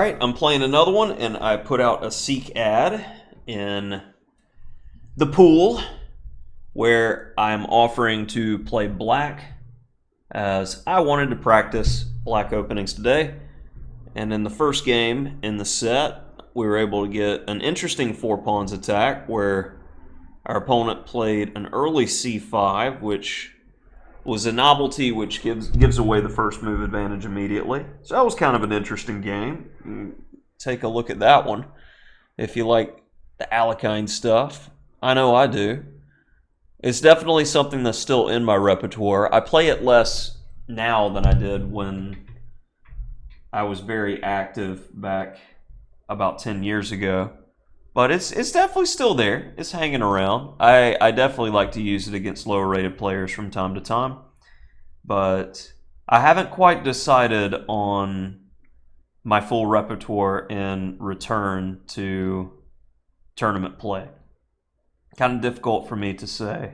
right, I'm playing another one, and I put out a Seek ad in the pool where I'm offering to play black as I wanted to practice black openings today. And in the first game in the set, we were able to get an interesting four pawns attack where our opponent played an early c5, which was a novelty which gives away the first move advantage immediately. So that was kind of an interesting game. Take a look at that one if you like the Alekhine stuff. I know I do. It's definitely something that's still in my repertoire. I play it less now than I did when I was very active back about 10 years ago. But it's definitely still there. It's hanging around. I definitely like to use it against lower rated players from time to time. But I haven't quite decided on my full repertoire in return to tournament play. Kind of difficult for me to say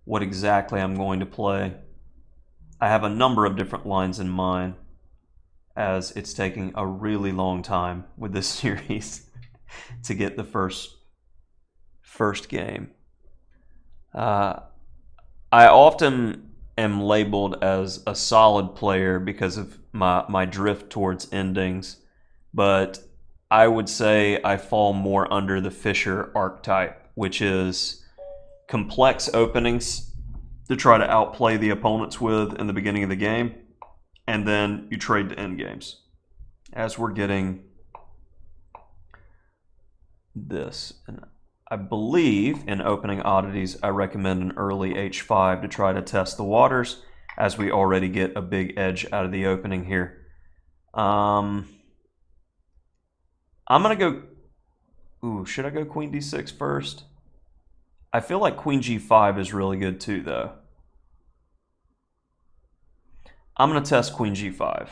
what exactly I'm going to play. I have a number of different lines in mind, as it's taking a really long time with this series to get the first game. I often am labeled as a solid player because of my drift towards endings, but I would say I fall more under the Fisher archetype, which is complex openings to try to outplay the opponents with in the beginning of the game, and then you trade to end games. As we're getting this, and I believe in opening oddities, I recommend an early h5 to try to test the waters, as we already get a big edge out of the opening here. I'm gonna go. Ooh, should I go queen d6 first? I feel like queen g5 is really good too, though. I'm going to test queen g5.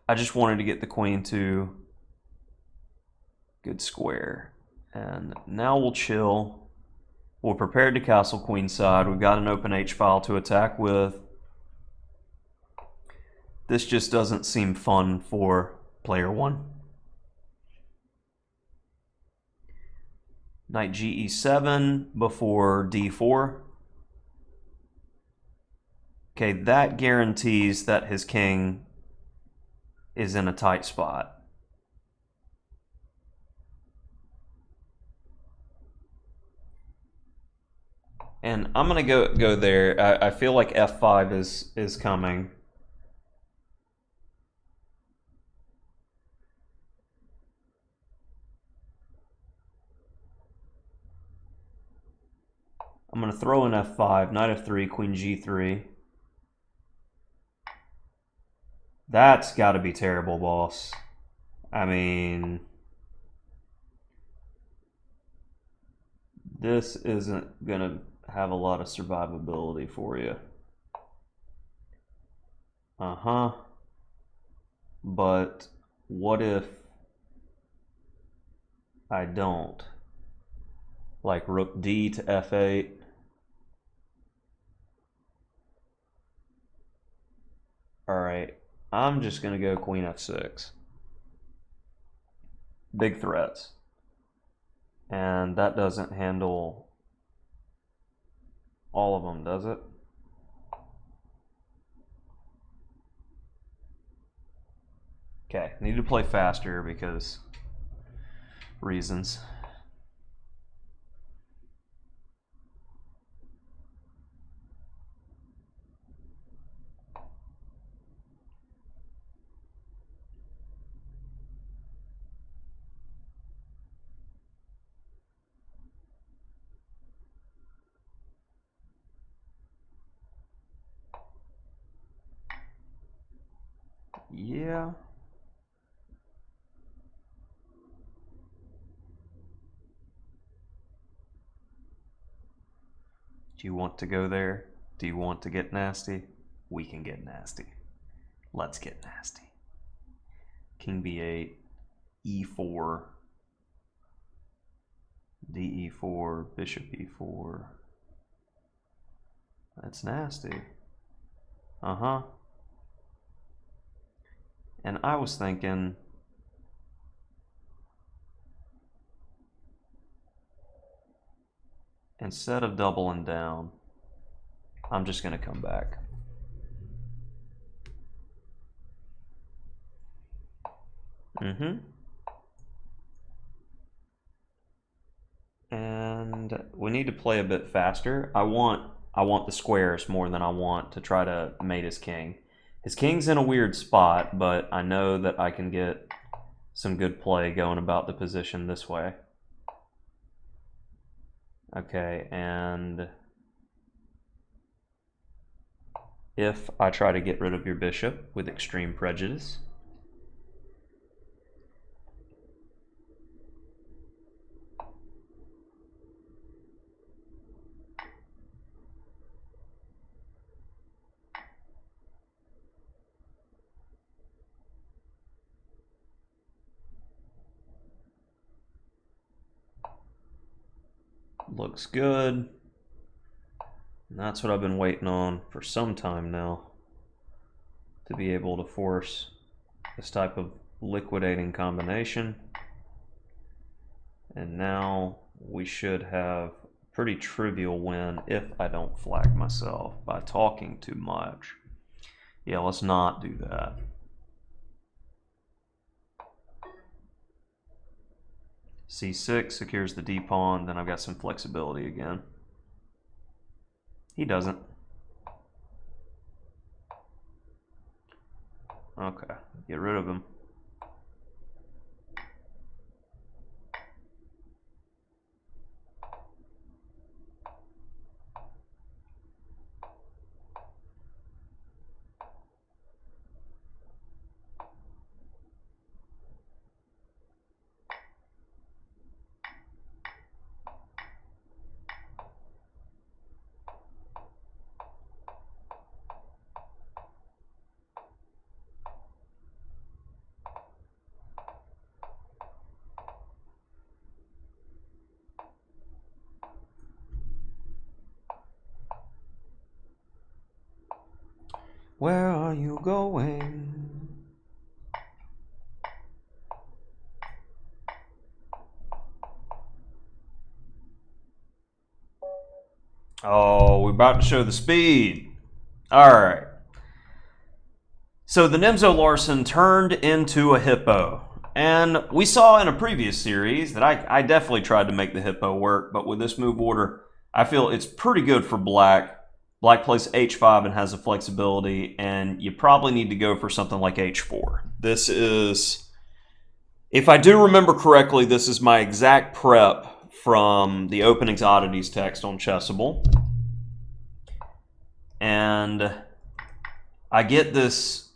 I just wanted to get the queen to good square. And now we'll chill. We're prepared to castle queenside. We've got an open h-file to attack with. This just doesn't seem fun for player one. Knight ge7 before d4. Okay, that guarantees that his king is in a tight spot. And I'm gonna go there. I feel like f5 is coming. I'm going to throw in f5, knight f3, queen g3. That's got to be terrible, boss. I mean, this isn't going to have a lot of survivability for you. Uh-huh. But what if I don't? Like rook d to f8. Alright, I'm just going to go queen f6. Big threats. And that doesn't handle all of them, does it? Okay, need to play faster because reasons. Yeah. Do you want to go there? Do you want to get nasty? We can get nasty. Let's get nasty. King b8, e4, de4, bishop e4. That's nasty. Uh-huh. And I was thinking, instead of doubling down, I'm just going to come back. And we need to play a bit faster. I want the squares more than I want to try to mate his king. His king's in a weird spot, but I know that I can get some good play going about the position this way. Okay, and if I try to get rid of your bishop with extreme prejudice, looks good. And that's what I've been waiting on for some time now, to be able to force this type of liquidating combination. And now we should have a pretty trivial win if I don't flag myself by talking too much. Yeah, let's not do that. C6 secures the d-pawn, then I've got some flexibility again. He doesn't. Okay, get rid of him. Where are you going? Oh, we're about to show the speed. All right. So the Nimzo Larsen turned into a Hippo. And we saw in a previous series that I definitely tried to make the Hippo work, but with this move order, I feel it's pretty good for black. Black plays h5 and has a flexibility, and you probably need to go for something like h4. This is, if I do remember correctly, this is my exact prep from the Openings Oddities text on Chessable. And I get this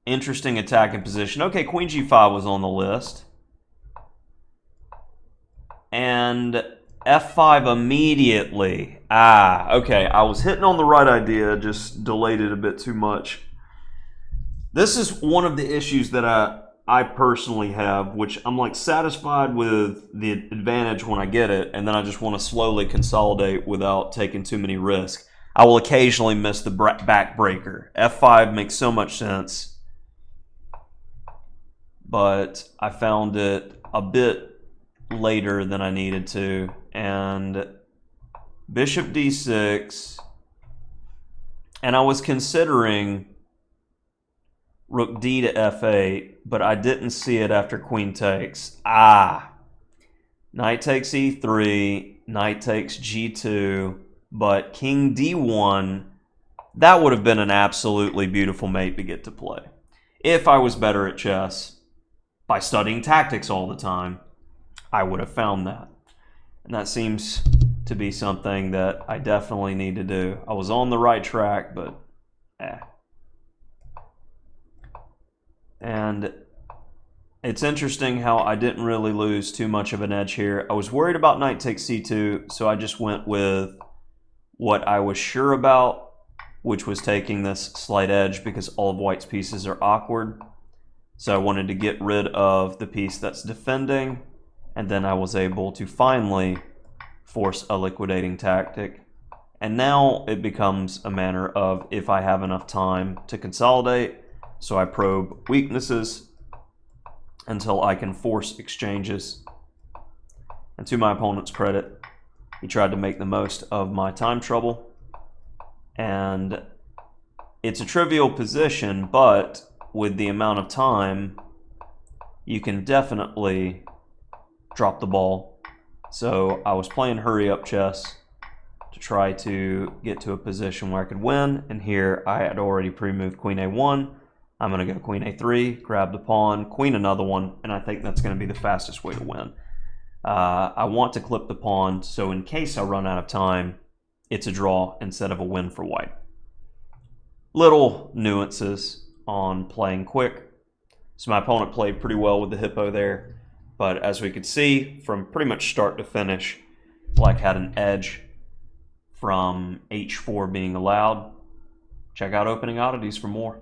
interesting attacking position. Okay, queen g5 was on the list. And f5 immediately. Okay, I was hitting on the right idea, just delayed it a bit too much. This is one of the issues that I personally have, which I'm like satisfied with the advantage when I get it, and then I just want to slowly consolidate without taking too many risks. I will occasionally miss the backbreaker. f5 makes so much sense, but I found it a bit later than I needed to. And bishop d6, and I was considering rook d to f8, but I didn't see it after queen takes. Knight takes e3, knight takes g2, but king d1, that would have been an absolutely beautiful mate to get to play. If I was better at chess by studying tactics all the time, I would have found that. And that seems to be something that I definitely need to do. I was on the right track, but And it's interesting how I didn't really lose too much of an edge here. I was worried about knight takes c2, so I just went with what I was sure about, which was taking this slight edge because all of white's pieces are awkward. So I wanted to get rid of the piece that's defending, and then I was able to finally force a liquidating tactic. And now it becomes a matter of, if I have enough time to consolidate, So I probe weaknesses until I can force exchanges. And to my opponent's credit, he tried to make the most of my time trouble. And it's a trivial position, but with the amount of time, you can definitely drop the ball. So I was playing hurry-up chess to try to get to a position where I could win. And here I had already pre-moved queen a1. I'm going to go queen a3, grab the pawn, queen another one, and I think that's going to be the fastest way to win. I want to clip the pawn, so in case I run out of time, it's a draw instead of a win for white. Little nuances on playing quick. So my opponent played pretty well with the hippo there, but as we could see, from pretty much start to finish, black had an edge from h4 being allowed. Check out Opening Oddities for more.